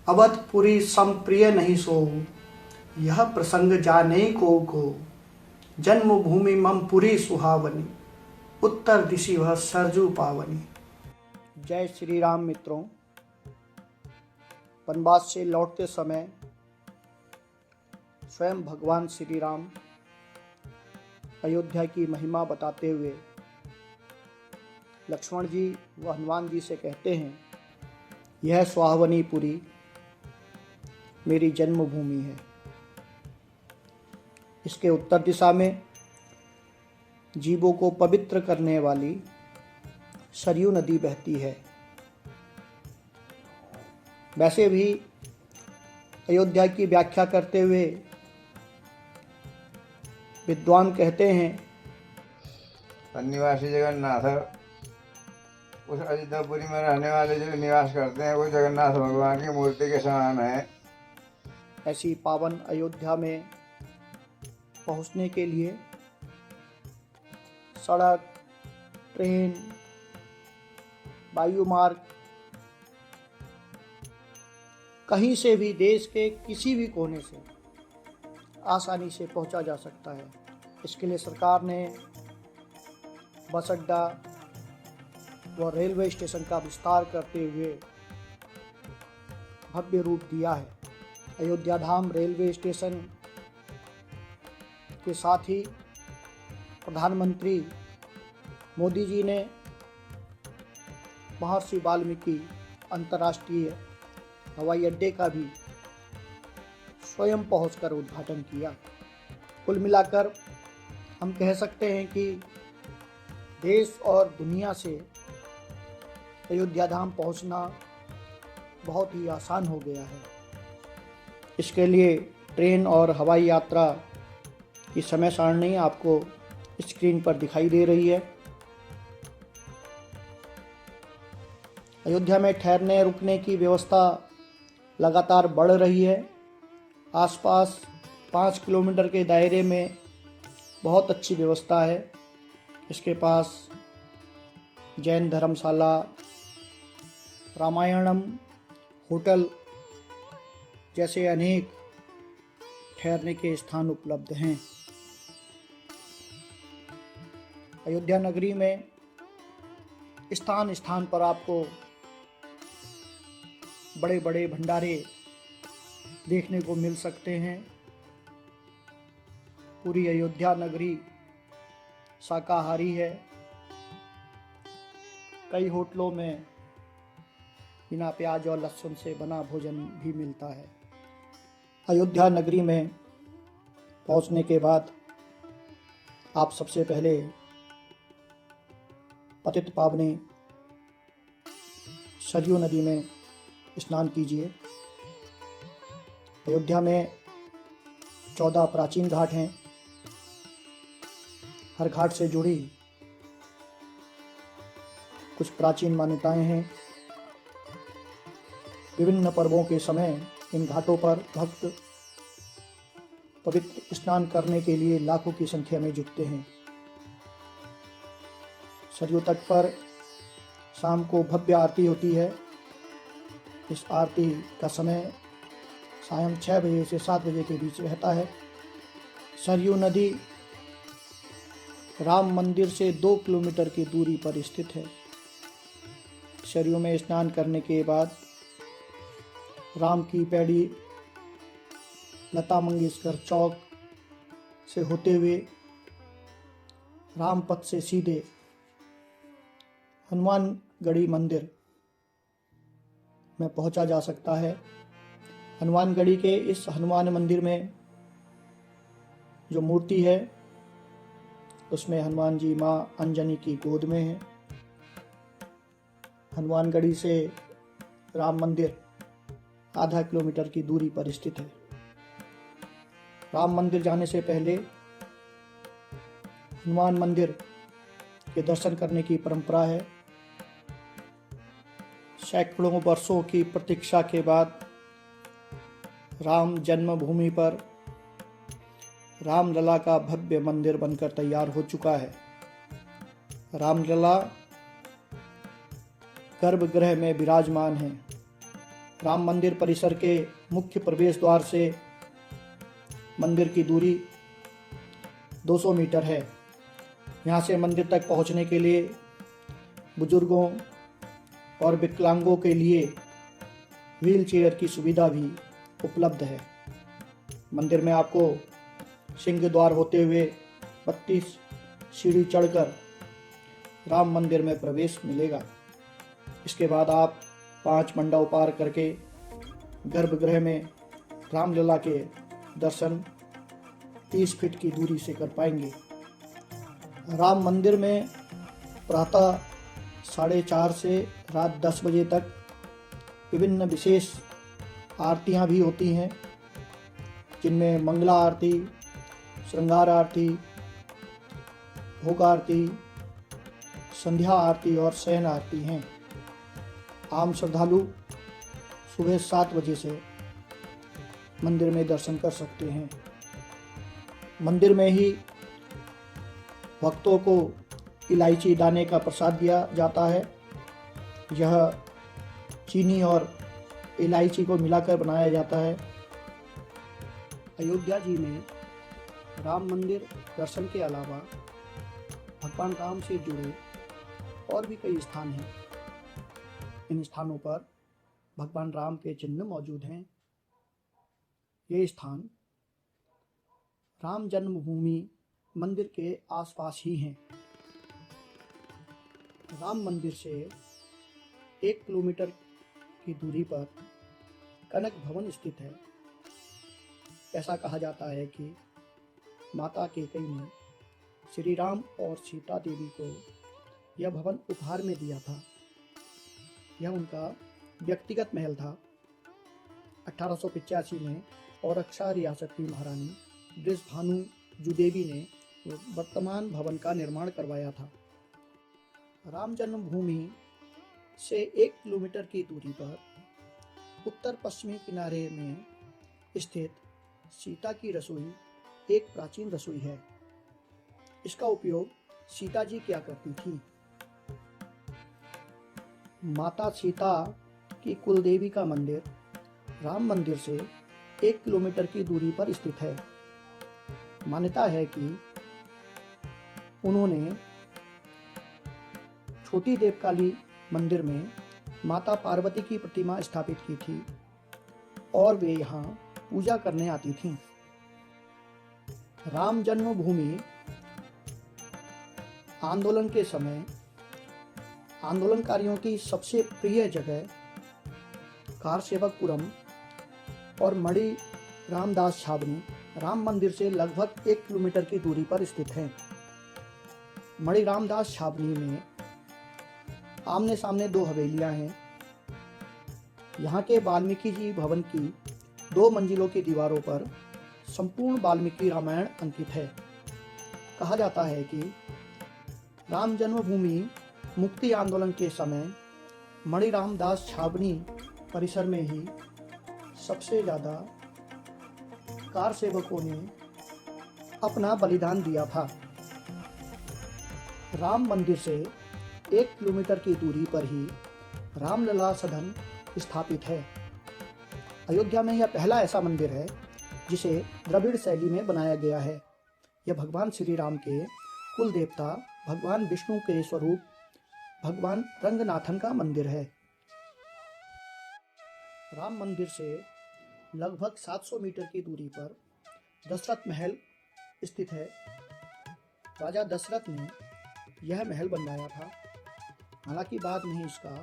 अवधपुरी समप्रिय नहीं सोऊ, यह प्रसंग जाने को। जन्मभूमि मम पुरी सुहावनी, उत्तर दिशि वह सरजू पावनी। जय श्री राम मित्रों। वनवास से लौटते समय स्वयं भगवान श्री राम अयोध्या की महिमा बताते हुए लक्ष्मण जी व हनुमान जी से कहते हैं, यह सुहावनीपुरी मेरी जन्मभूमि है। इसके उत्तर दिशा में जीवों को पवित्र करने वाली सरयू नदी बहती है। वैसे भी अयोध्या की व्याख्या करते हुए विद्वान कहते हैं, निवासी जगन्नाथ, उस अयोध्यापुरी में रहने वाले जो निवास करते हैं वो जगन्नाथ भगवान की मूर्ति के समान है। ऐसी पावन अयोध्या में पहुंचने के लिए सड़क, ट्रेन, वायु मार्ग, कहीं से भी देश के किसी भी कोने से आसानी से पहुंचा जा सकता है। इसके लिए सरकार ने बस अड्डा व रेलवे स्टेशन का विस्तार करते हुए भव्य रूप दिया है। अयोध्या धाम रेलवे स्टेशन के साथ ही प्रधानमंत्री मोदी जी ने महर्षि वाल्मीकि अंतर्राष्ट्रीय हवाई अड्डे का भी स्वयं पहुंचकर उद्घाटन किया। कुल मिलाकर हम कह सकते हैं कि देश और दुनिया से अयोध्या धाम पहुंचना बहुत ही आसान हो गया है। इसके लिए ट्रेन और हवाई यात्रा की समय सारणी आपको स्क्रीन पर दिखाई दे रही है। अयोध्या में ठहरने रुकने की व्यवस्था लगातार बढ़ रही है। आसपास 5 किलोमीटर के दायरे में बहुत अच्छी व्यवस्था है। इसके पास जैन धर्मशाला, रामायणम होटल जैसे अनेक ठहरने के स्थान उपलब्ध हैं। अयोध्या नगरी में स्थान स्थान पर आपको बड़े बड़े भंडारे देखने को मिल सकते हैं। पूरी अयोध्या नगरी शाकाहारी है। कई होटलों में बिना प्याज और लहसुन से बना भोजन भी मिलता है। अयोध्या नगरी में पहुंचने के बाद आप सबसे पहले पतित पावनी सरयू नदी में स्नान कीजिए। अयोध्या में 14 प्राचीन घाट हैं। हर घाट से जुड़ी कुछ प्राचीन मान्यताएं हैं। विभिन्न पर्वों के समय इन घाटों पर भक्त पवित्र स्नान करने के लिए लाखों की संख्या में जुटते हैं। सरयू तट पर शाम को भव्य आरती होती है। इस आरती का समय सायं 6 बजे से 7 बजे के बीच रहता है। सरयू नदी राम मंदिर से 2 किलोमीटर की दूरी पर स्थित है। सरयू में स्नान करने के बाद राम की पैड़ी लता मंगेशकर चौक से होते हुए रामपथ से सीधे हनुमानगढ़ी मंदिर में पहुंचा जा सकता है। हनुमानगढ़ी के इस हनुमान मंदिर में जो मूर्ति है उसमें हनुमान जी माँ अंजनी की गोद में है। हनुमानगढ़ी से राम मंदिर आधा किलोमीटर की दूरी पर स्थित है। राम मंदिर जाने से पहले हनुमान मंदिर के दर्शन करने की परंपरा है। सैकड़ों वर्षों की प्रतीक्षा के बाद राम जन्मभूमि पर रामलला का भव्य मंदिर बनकर तैयार हो चुका है। रामलला गर्भगृह में विराजमान है। राम मंदिर परिसर के मुख्य प्रवेश द्वार से मंदिर की दूरी 200 मीटर है। यहाँ से मंदिर तक पहुँचने के लिए बुजुर्गों और विकलांगों के लिए व्हील चेयर की सुविधा भी उपलब्ध है। मंदिर में आपको सिंह द्वार होते हुए 32 सीढ़ी चढ़कर राम मंदिर में प्रवेश मिलेगा। इसके बाद आप 5 मंडप पार करके गर्भगृह में रामलला के दर्शन 30 फीट की दूरी से कर पाएंगे। राम मंदिर में प्रातः 4:30 से रात 10 बजे तक विभिन्न विशेष आरतियां भी होती हैं, जिनमें मंगला आरती, श्रृंगार आरती, भोग आरती, संध्या आरती और शयन आरती हैं। आम श्रद्धालु सुबह 7 बजे से मंदिर में दर्शन कर सकते हैं। मंदिर में ही भक्तों को इलायची दाने का प्रसाद दिया जाता है। यह चीनी और इलायची को मिलाकर बनाया जाता है। अयोध्या जी में राम मंदिर दर्शन के अलावा भगवान राम से जुड़े और भी कई स्थान हैं। इन स्थानों पर भगवान राम के चिन्ह मौजूद हैं। ये स्थान राम जन्मभूमि मंदिर के आसपास ही हैं। राम मंदिर से 1 किलोमीटर की दूरी पर कनक भवन स्थित है। ऐसा कहा जाता है कि माता कैकेयी ने श्री राम और सीता देवी को यह भवन उपहार में दिया था। यह उनका व्यक्तिगत महल था। 1885 में औरक्षा रियासत की महारानी बृषभानु जुदेवी ने वर्तमान भवन का निर्माण करवाया था। राम जन्मभूमि से 1 किलोमीटर की दूरी पर उत्तर पश्चिमी किनारे में स्थित सीता की रसोई एक प्राचीन रसोई है। इसका उपयोग सीता जी किया करती थी। माता सीता की कुलदेवी का मंदिर राम मंदिर से 1 किलोमीटर की दूरी पर स्थित है। मान्यता है कि उन्होंने छोटी देवकाली मंदिर में माता पार्वती की प्रतिमा स्थापित की थी और वे यहाँ पूजा करने आती थीं। राम जन्मभूमि आंदोलन के समय आंदोलनकारियों की सबसे प्रिय जगह कारसेवकपुरम और मणि रामदास छावनी राम मंदिर से लगभग 1 किलोमीटर की दूरी पर स्थित है। मणि रामदास छावनी में आमने सामने 2 हवेलियां हैं। यहाँ के वाल्मीकि जी भवन की 2 मंजिलों की दीवारों पर संपूर्ण वाल्मीकि रामायण अंकित है। कहा जाता है कि राम जन्मभूमि मुक्ति आंदोलन के समय मणि रामदास छावनी परिसर में ही सबसे ज़्यादा कार सेवकों ने अपना बलिदान दिया था। राम मंदिर से 1 किलोमीटर की दूरी पर ही रामलला सदन स्थापित है। अयोध्या में यह पहला ऐसा मंदिर है जिसे द्रविड़ शैली में बनाया गया है। यह भगवान श्री राम के कुल देवता भगवान विष्णु के स्वरूप भगवान रंगनाथन का मंदिर है। राम मंदिर से लगभग 700 मीटर की दूरी पर दशरथ महल स्थित है। राजा दशरथ ने यह महल बनवाया था। हालांकि बाद में इसका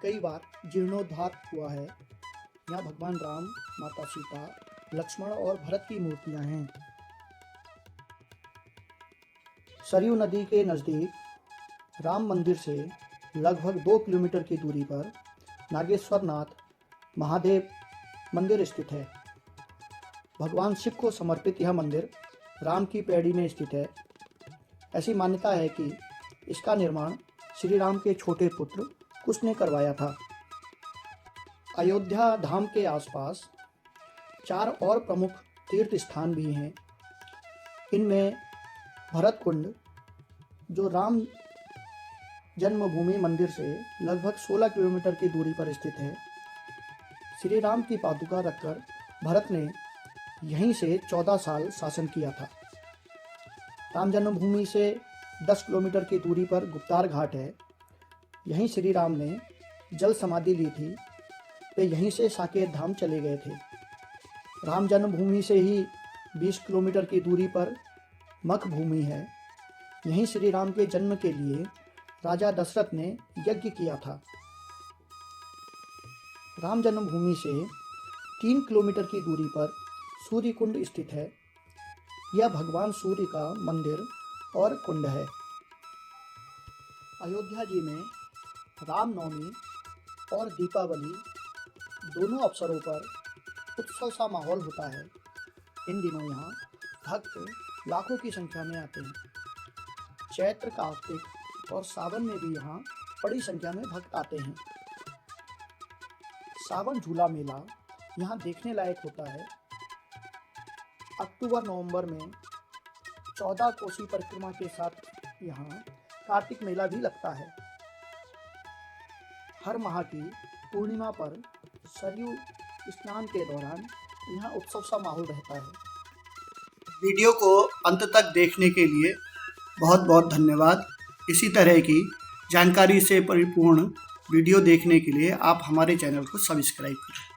कई बार जीर्णोद्धार हुआ है। यहाँ भगवान राम, माता सीता, लक्ष्मण और भरत की मूर्तियां हैं। सरयू नदी के नज़दीक राम मंदिर से लगभग 2 किलोमीटर की दूरी पर नागेश्वरनाथ महादेव मंदिर स्थित है। भगवान शिव को समर्पित यह मंदिर राम की पैड़ी में स्थित है। ऐसी मान्यता है कि इसका निर्माण श्री राम के छोटे पुत्र कुश ने करवाया था। अयोध्या धाम के आसपास 4 और प्रमुख तीर्थ स्थान भी हैं। इनमें भरत कुंड, जो राम जन्मभूमि मंदिर से लगभग 16 किलोमीटर की दूरी पर स्थित है। श्री राम की पादुका रखकर भरत ने यहीं से 14 साल शासन किया था। राम जन्मभूमि से 10 किलोमीटर की दूरी पर गुप्तार घाट है। यहीं श्री राम ने जल समाधि ली थी। वे यहीं से साकेत धाम चले गए थे। राम जन्मभूमि से ही 20 किलोमीटर की दूरी पर मख भूमि है। यहीं श्री राम के जन्म के लिए राजा दशरथ ने यज्ञ किया था। राम जन्मभूमि से 3 किलोमीटर की दूरी पर सूर्य कुंड स्थित है। यह भगवान सूर्य का मंदिर और कुंड है। अयोध्या जी में रामनवमी और दीपावली दोनों अवसरों पर उत्सव सा माहौल होता है। इन दिनों यहाँ भक्त लाखों की संख्या में आते हैं। चैत्र, कार्तिक और सावन में भी यहाँ बड़ी संख्या में भक्त आते हैं। सावन झूला मेला यहाँ देखने लायक होता है। अक्टूबर-नवंबर में 14 कोसी परिक्रमा के साथ यहाँ कार्तिक मेला भी लगता है। हर माह की पूर्णिमा पर सरयू स्नान के दौरान यहाँ उत्सव सा माहौल रहता है। वीडियो को अंत तक देखने के लिए बहुत बहुत धन्यवाद। इसी तरह की जानकारी से परिपूर्ण वीडियो देखने के लिए आप हमारे चैनल को सब्सक्राइब करें।